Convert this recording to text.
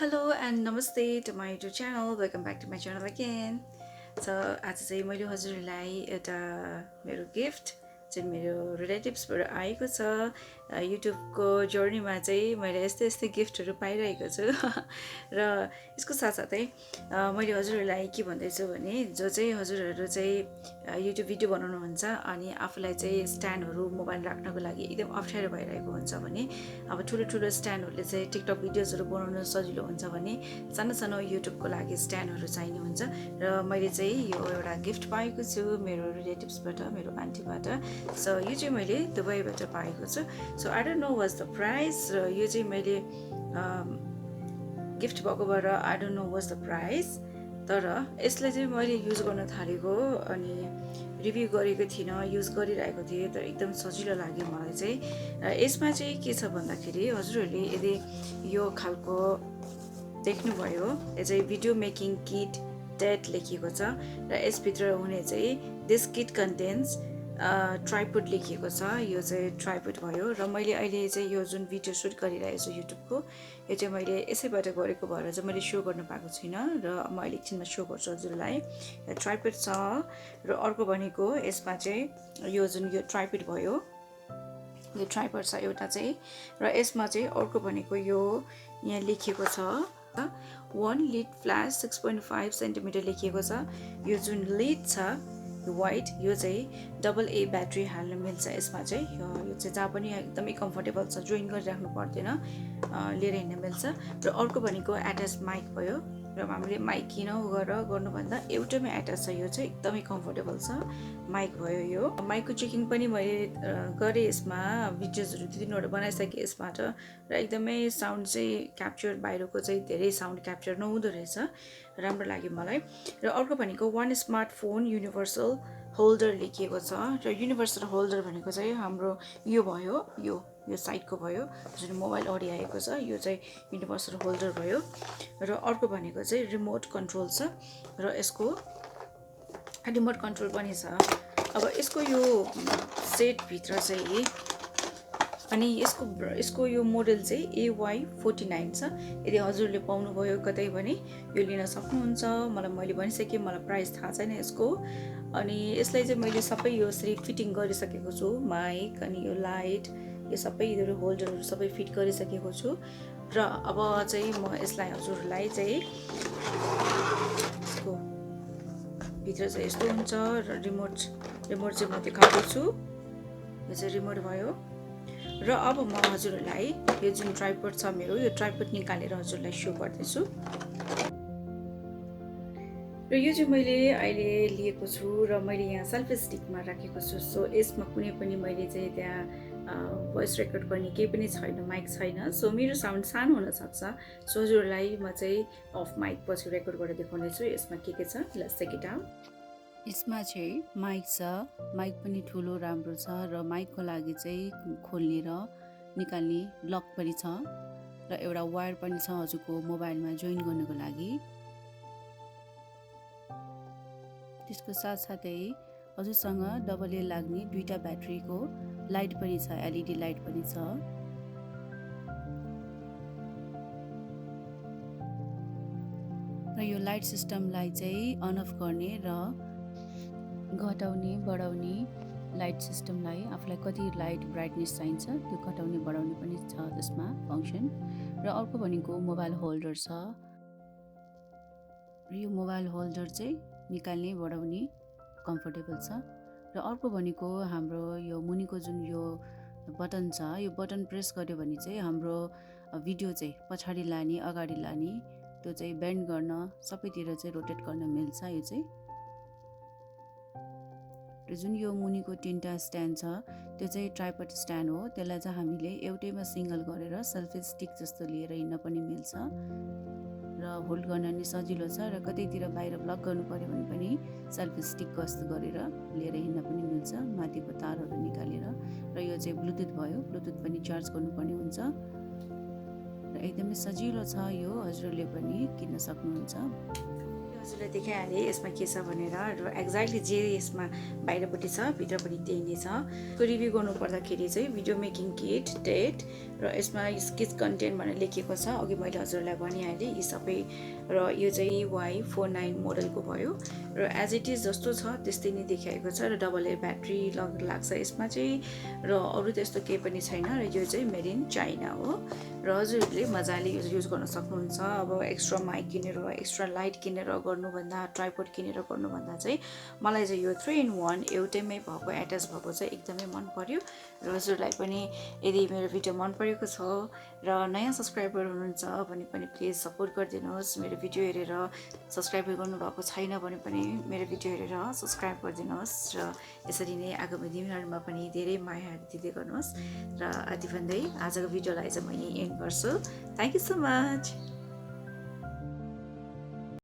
Hello and namaste to my YouTube channel. Welcome back to my channel again. So आज चाहिँ मैले हजुरहरूलाई एउटा मेरो गिफ्ट चाहिँ मेरो रिलेटिभ्सबाट आएको छ। युट्युबको जर्नीमा चाहिँ मैले यस्तै यस्तै गिफ्टहरू पाइरहेको छु र यसको साथसाथै मैले हजुरहरूलाई के भन्दैछु भने जो चाहिँ हजुरहरू चाहिँ युट्युब भिडियो बनाउनुहुन्छ अनि आफूलाई चाहिँ स्ट्यान्डहरू मोबाइल राख्नको लागि एकदम अप्ठ्यारो भइरहेको हुन्छ भने अब ठुलो ठुलो स्ट्यान्डहरूले चाहिँ टिकटक भिडियोजहरू बनाउन सजिलो हुन्छ भने सानो सानो युट्युबको लागि स्ट्यान्डहरू चाहिने हुन्छ र मैले चाहिँ यो एउटा गिफ्ट पाएको छु मेरो रिलेटिभ्सबाट मेरो आन्टीबाट। सो यो चाहिँ मैले दुबईबाट पाएको छु। So I don't know was the price र यो चाहिँ मैले गिफ्ट भएकोबाट I don't know was the price, तर यसलाई चाहिँ मैले युज गर्न थालेको अनि रिभ्यू गरेको थिइनँ, युज गरिरहेको थिएँ, तर एकदम सजिलो लाग्यो मलाई चाहिँ। यसमा चाहिँ के छ भन्दाखेरि हजुरहरूले यदि यो खालको देख्नुभयो, यो चाहिँ भिडियो मेकिङ किट डेट लेखिएको छ र यसभित्र हुने चाहिँ दिस किट कन्टेन्ट्स ट्राइपोड लेखिएको छ। यो चाहिँ ट्राइपोड भयो र मैले अहिले चाहिँ यो जुन भिडियो सुट गरिरहेको छु युट्युबको, यो चाहिँ मैले यसैबाट गरेको भएर चाहिँ मैले सो गर्न पाएको छुइनँ र म अहिले एकछिनमा सो गर्छु हजुरलाई। ट्राइपोड छ र अर्को भनेको यसमा चाहिँ यो जुन यो ट्राइपोड भयो, यो ट्राइपोड छ एउटा चाहिँ, र यसमा चाहिँ अर्को भनेको यो यहाँ लेखिएको छ 1 लिड फ्ल्यास 6.5 सेन्टिमिटर लेखिएको छ। यो जुन लिड छ वाइट, यो चाहिँ डबल ए ब्याट्री हाल्न मिल्छ यसमा चाहिँ। यो चाहिँ जहाँ पनि एकदमै कम्फर्टेबल छ, जोइन गरिराख्नु पर्दैन, लिएर हिँड्न मिल्छ। र अर्को भनेको एट्याच माइक भयो र हामीले माइक किन गरेर गर्नुभन्दा एउटैमै एट्याच छ, यो चाहिँ एकदमै कम्फर्टेबल छ माइक भयो। यो माइकको चेकिङ पनि मैले गरेँ, यसमा भिडियोजहरू 2-3वटा बनाइसकेँ यसबाट र एकदमै साउन्ड चाहिँ क्याप्चर, बाहिरको चाहिँ धेरै साउन्ड क्याप्चर नहुँदो रहेछ, राम्रो लाग्यो मलाई। र अर्को भनेको वान स्मार्टफोन युनिभर्सल होल्डर लेखिएको छ र युनिभर्सल होल्डर भनेको चाहिँ हाम्रो यो भयो, यो साइडको भयो जुन मोबाइल अडिआएको छ, यो चाहिँ युनिभर्सल होल्डर भयो। र अर्को भनेको चाहिँ रिमोट कन्ट्रोल छ र यसको रिमोट कन्ट्रोल पनि छ। अब यसको यो सेटभित्र चाहिँ अनि यसको यो मोडल चाहिँ AY49 छ। यदि हजुरले पाउनुभयो कतै भने यो लिन सक्नुहुन्छ। मैले भनिसकेँ, मलाई प्राइस थाहा छैन यसको। अनि यसलाई चाहिँ मैले सबै यो यसरी फिटिङ गरिसकेको छु, माइक अनि यो लाइट, यो सबै यिनीहरू होल्डरहरू सबै फिट गरिसकेको छु। र अब चाहिँ म यसलाई हजुरलाई चाहिँ यसको भित्र चाहिँ यस्तो हुन्छ र रिमोट चाहिँ म देखाउँदैछु। यो चाहिँ रिमोट भयो र अब म हजुरहरूलाई यो जुन ट्राइपोड छ मेरो, यो ट्राइपोड निकालेर हजुरलाई सो गर्दैछु। र यो चाहिँ मैले अहिले लिएको छु र मैले यहाँ सेल्फी स्टिकमा राखेको छु। सो यसमा कुनै पनि मैले चाहिँ त्यहाँ भोइस रेकर्ड गर्ने केही पनि छैन, माइक छैन। सो मेरो साउन्ड सानो हुनसक्छ। सो हजुरलाई म चाहिँ अफ माइक पछि रेकर्ड गरेर देखाउनेछु यसमा के छ। Let's take it out. यसमा चाहिँ माइक छ, माइक पनि ठुलो राम्रो छ र माइकको लागि चाहिँ खोल्ने र निकाल्ने लक पनि छ र एउटा वायर पनि छ हजुरको मोबाइलमा जोइन गर्नको लागि। त्यसको साथसाथै हजुरसँग डबल ए लाग्ने 2टा ब्याट्रीको लाइट पनि छ, LED लाइट पनि छ। र यो लाइट सिस्टमलाई चाहिँ अन अफ गर्ने र घटाउने बढाउने लाइट सिस्टमलाई आफूलाई कति लाइट ब्राइटनेस चाहिन्छ त्यो घटाउने बढाउने पनि छ त्यसमा फङ्सन। र अर्को भनेको मोबाइल होल्डर छ र यो मोबाइल होल्डर चाहिँ निकाल्ने बढाउने कम्फर्टेबल छ। र अर्को भनेको हाम्रो यो मुनिको जुन यो बटन छ, यो बटन प्रेस गर्यो भने चाहिँ हाम्रो भिडियो चाहिँ पछाडि लाने अगाडि लाने त्यो चाहिँ बेन्ड गर्न सबैतिर चाहिँ रोटेट गर्न मिल्छ यो चाहिँ। र जुन यो मुनिको 3टा स्ट्यान्ड छ त्यो चाहिँ ट्राइपोड स्ट्यान्ड हो, त्यसलाई चाहिँ हामीले एउटैमा सिङ्गल गरेर सेल्फी स्टिक जस्तो लिएर हिँड्न पनि मिल्छ र होल्ड गर्न नि सजिलो छ। र कतैतिर बाहिर ब्लग गर्नु पर्यो भने पनि सेल्फी स्टिक जस्तो गरेर लिएर हिँड्न पनि मिल्छ, माथिको तारहरू निकालेर। र यो चाहिँ ब्लुटुथ भयो, ब्लुटुथ पनि चार्ज गर्नुपर्ने हुन्छ र एकदमै सजिलो छ यो, हजुरले पनि किन्न सक्नुहुन्छ। हजुरलाई देखाइहालेँ यसमा के छ भनेर र एक्ज्याक्टली जे यसमा बाहिरपट्टि छ भित्रपट्टि त्यही नै छ। यसको रिभ्यू गर्नु पर्दाखेरि चाहिँ भिडियो मेकिङ किट डेट र यसमा स्केच कन्टेन्ट भनेर लेखिएको छ। अघि मैले हजुरलाई भनिहालेँ यी सबै र यो चाहिँ Y49 मोडलको भयो र एज इट इज जस्तो छ त्यस्तै नै देखाएको छ र डबल एयर ब्याट्री लाग्छ यसमा चाहिँ र अरू त्यस्तो केही पनि छैन र यो चाहिँ मेड इन चाइना हो र हजुरहरूले मजाले युज गर्न सक्नुहुन्छ। अब एक्स्ट्रा माइक किनेर एक्स्ट्रा लाइट किनेर गर्नुभन्दा ट्राइपोड किनेर गर्नुभन्दा चाहिँ मलाई चाहिँ यो 3-in-1 एउटैमै भएको एट्याच भएको चाहिँ एकदमै मन पर्यो र हजुरलाई पनि यदि मेरो भिडियो मन परेको छ र नयाँ सब्सक्राइबर हुनुहुन्छ भने पनि प्लिज सपोर्ट गरिदिनुहोस्। मेरो भिडियो हेरेर सब्सक्राइब गर्नुभएको छैन भने पनि मेरो भिडियो हेरेर सब्सक्राइब गरिदिनुहोस् र यसरी नै आगामी दिनहरूमा पनि धेरै मायाहरू दिँदै गर्नुहोस् र यति भन्दै आजको भिडियोलाई चाहिँ म यहीँ एन्ड गर्छु। Thank you so much.